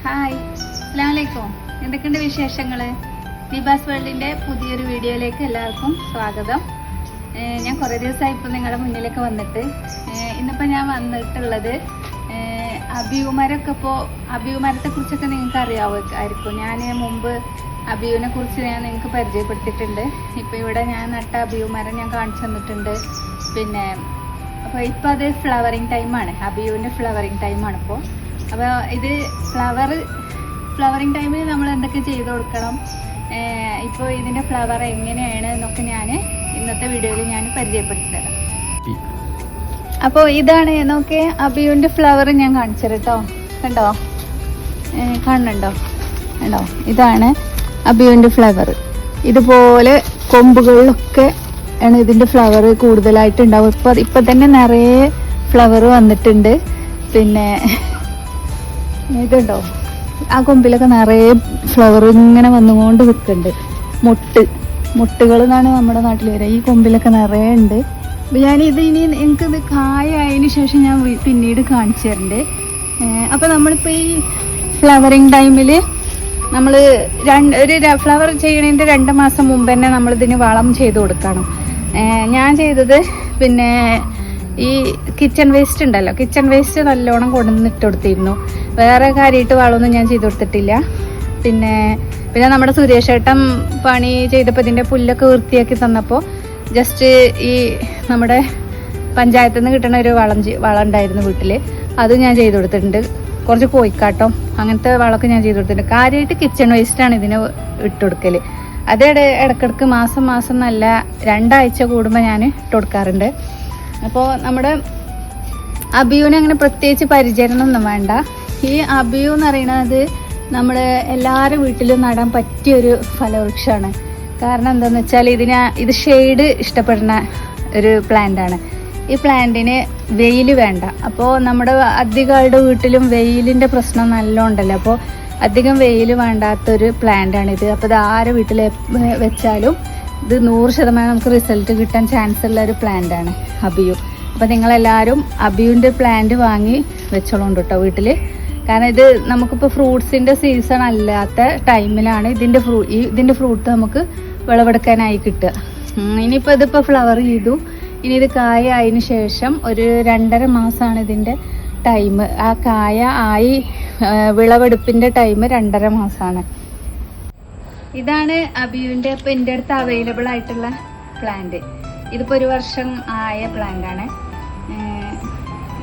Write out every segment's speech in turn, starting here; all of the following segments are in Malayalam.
ഹായ്, അസ്സലാമു അലൈക്കും. എന്തൊക്കെയുണ്ട് വിശേഷങ്ങൾ? നിബാസ് വേൾഡിൻ്റെ പുതിയൊരു വീഡിയോയിലേക്ക് എല്ലാവർക്കും സ്വാഗതം. ഞാൻ കുറേ ദിവസമായി ഇപ്പോൾ നിങ്ങളുടെ മുന്നിലേക്ക് വന്നിട്ട്. ഇന്നിപ്പോൾ ഞാൻ വന്നിട്ടുള്ളത് അബിയുമരത്തെക്കുറിച്ചൊക്കെ നിങ്ങൾക്ക് അറിയാമായിരിക്കും. ഞാൻ മുമ്പ് അബിയുവിനെ കുറിച്ച് ഞാൻ നിങ്ങൾക്ക് പരിചയപ്പെടുത്തിയിട്ടുണ്ട്. ഇപ്പോൾ ഇവിടെ ഞാൻ നട്ട അബിയുമരം ഞാൻ കാണിച്ചു തന്നിട്ടുണ്ട്. പിന്നെ അപ്പോൾ ഇപ്പോൾ അത് ഫ്ലവറിങ് ടൈമാണ്, അബിയുവിൻ്റെ ഫ്ലവറിങ് ടൈമാണ് ഇപ്പോൾ. അപ്പോൾ ഇത് ഫ്ലവറിങ് ടൈമിൽ നമ്മൾ എന്തൊക്കെ ചെയ്ത് കൊടുക്കണം, ഇപ്പോൾ ഇതിൻ്റെ ഫ്ലവർ എങ്ങനെയാണ് എന്നൊക്കെ ഞാൻ ഇന്നത്തെ വീഡിയോയിൽ ഞാൻ പരിചയപ്പെടുത്തി തരാം. അപ്പോൾ ഇതാണ് നോക്കിയ അബിയുവിൻ്റെ ഫ്ലവർ ഞാൻ കാണിച്ചത് കേട്ടോ. കണ്ടോ, കാണുന്നുണ്ടോ? കണ്ടോ, ഇതാണ് അബിയുവിൻ്റെ ഫ്ലവർ. ഇതുപോലെ കൊമ്പുകളിലൊക്കെ ആണ് ഇതിൻ്റെ ഫ്ലവർ കൂടുതലായിട്ട് ഉണ്ടാവും. ഇപ്പം തന്നെ നിറയെ ഫ്ലവർ വന്നിട്ടുണ്ട്. പിന്നെ ഇതുണ്ടോ, ആ കൊമ്പിലൊക്കെ നിറയെ ഫ്ലവർ ഇങ്ങനെ വന്നുകൊണ്ട് നിൽക്കുന്നുണ്ട്. മുട്ടുകൾ എന്നാണ് നമ്മുടെ നാട്ടിൽ വരിക. ഈ കൊമ്പിലൊക്കെ നിറയെ ഉണ്ട്. ഞാനിത് ഇനി എനിക്കിത് കായായതിന് ശേഷം ഞാൻ പിന്നീട് കാണിച്ചു തരണ്ടേ. അപ്പോൾ നമ്മളിപ്പോൾ ഈ ഫ്ലവറിങ് ടൈമിൽ നമ്മൾ ഒരു ഫ്ലവർ ചെയ്യണതിൻ്റെ 2 മാസം മുമ്പ് തന്നെ നമ്മളിതിന് വളം ചെയ്ത് കൊടുക്കണം. ഞാൻ ചെയ്തത് പിന്നെ ഈ കിച്ചൺ വേസ്റ്റ് ഉണ്ടല്ലോ, കിച്ചൺ വേസ്റ്റ് നല്ലോണം കൊണ്ടുവന്നിട്ട് കൊടുത്തിരുന്നു. വേറെ കാര്യമായിട്ട് വളമൊന്നും ഞാൻ ചെയ്ത് കൊടുത്തിട്ടില്ല. പിന്നെ നമ്മുടെ സുരേഷ് ഏട്ടൻ പണി ചെയ്തപ്പോൾ ഇതിൻ്റെ പുല്ലൊക്കെ വൃത്തിയാക്കി തന്നപ്പോൾ ജസ്റ്റ് ഈ നമ്മുടെ പഞ്ചായത്തിൽ നിന്ന് കിട്ടുന്ന ഒരു വളം ഉണ്ടായിരുന്നു വീട്ടിൽ, അത് ഞാൻ ചെയ്ത് കൊടുത്തിട്ടുണ്ട്. കുറച്ച് കോഴിക്കാട്ടോ അങ്ങനത്തെ വളമൊക്കെ ഞാൻ ചെയ്ത് കൊടുത്തിട്ടുണ്ട്. കാര്യമായിട്ട് കിച്ചൺ വേസ്റ്റാണ് ഇതിന് ഇട്ട് കൊടുക്കൽ. അത് ഇടയ്ക്കിടയ്ക്ക് മാസം നല്ല 2 ആഴ്ച കൂടുമ്പോൾ ഞാൻ ഇട്ട് കൊടുക്കാറുണ്ട്. അപ്പോൾ നമ്മുടെ അബിയുവിന് അങ്ങനെ പ്രത്യേകിച്ച് പരിചരണമൊന്നും വേണ്ട. ഈ അബിയു എന്ന് പറയുന്നത് നമ്മുടെ എല്ലാവരുടെ വീട്ടിലും നടാൻ പറ്റിയൊരു ഫലവൃക്ഷമാണ്. കാരണം എന്താണെന്ന് വെച്ചാൽ ഇത് ഷെയ്ഡ് ഇഷ്ടപ്പെടുന്ന ഒരു പ്ലാന്റാണ്. ഈ പ്ലാന്റിന് വെയിൽ വേണ്ട. അപ്പോൾ നമ്മുടെ അധികമാരുടെ വീട്ടിലും വെയിലിൻ്റെ പ്രശ്നം നല്ലോണം ഉണ്ടല്ലോ. അപ്പോൾ അധികം വെയിൽ വേണ്ടാത്തൊരു പ്ലാന്റാണിത്. അപ്പോൾ ഇത് ആരെ വീട്ടിൽ വെച്ചാലും ഇത് 100% നമുക്ക് റിസൾട്ട് കിട്ടാൻ ചാൻസ് ഉള്ള ഒരു പ്ലാന്റാണ് അബിയു. അപ്പോൾ നിങ്ങളെല്ലാവരും അബിയുവിൻ്റെ പ്ലാന്റ് വാങ്ങി വെച്ചോളുണ്ട് കേട്ടോ വീട്ടിൽ. കാരണം ഇത് നമുക്കിപ്പോൾ ഫ്രൂട്ട്സിൻ്റെ സീസൺ അല്ലാത്ത ടൈമിലാണ് ഇതിൻ്റെ ഫ്രൂട്ട് നമുക്ക് വിളവെടുക്കാനായി കിട്ടുക. ഇനിയിപ്പോൾ ഇതിപ്പോൾ ഫ്ലവർ ചെയ്തു, ഇനി ഇത് കായ ആയതിന് ശേഷം ഒരു 2.5 മാസമാണ് ഇതിൻ്റെ ടൈം. ആ കായ ആയി വിളവെടുപ്പിൻ്റെ ടൈം 2.5 മാസമാണ്. ഇതാണ് അബിയുവിൻ്റെ ഇപ്പോൾ എൻ്റെ അടുത്ത് അവൈലബിൾ ആയിട്ടുള്ള പ്ലാന്റ്. ഇതിപ്പോൾ 1 വർഷം ആയ പ്ലാന്റാണ്.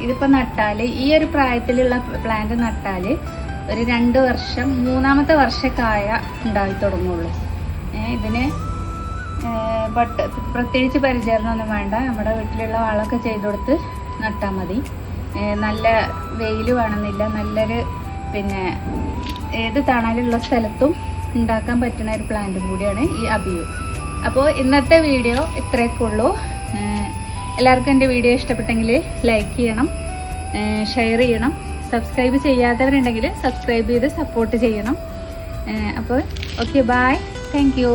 ഇതിപ്പോൾ നട്ടാൽ ഈ ഒരു പ്രായത്തിലുള്ള പ്ലാന്റ് നട്ടാൽ ഒരു 2 വർഷം 3-ാമത്തെ വർഷം കായ ഉണ്ടായി തുടങ്ങുള്ളൂ. ഇതിന് പ്രത്യേകിച്ച് പരിചരണമൊന്നും വേണ്ട. നമ്മുടെ വീട്ടിലുള്ള വളമൊക്കെ ചെയ്ത് കൊടുത്ത് നട്ടാൽ മതി. നല്ല വെയിൽ വേണമെന്നില്ല. നല്ലൊരു പിന്നെ ഏത് തണലുള്ള സ്ഥലത്തും ഉണ്ടാക്കാൻ പറ്റുന്ന ഒരു പ്ലാന്റും കൂടിയാണ് ഈ അബിയു. അപ്പോൾ ഇന്നത്തെ വീഡിയോ ഇത്രയൊക്കെ ഉള്ളൂ. എല്ലാവർക്കും എൻ്റെ വീഡിയോ ഇഷ്ടപ്പെട്ടെങ്കിൽ ലൈക്ക് ചെയ്യണം, ഷെയർ ചെയ്യണം. സബ്സ്ക്രൈബ് ചെയ്യാത്തവരുണ്ടെങ്കിൽ സബ്സ്ക്രൈബ് ചെയ്ത് സപ്പോർട്ട് ചെയ്യണം. അപ്പോൾ ഓക്കെ, ബൈ, താങ്ക് യു.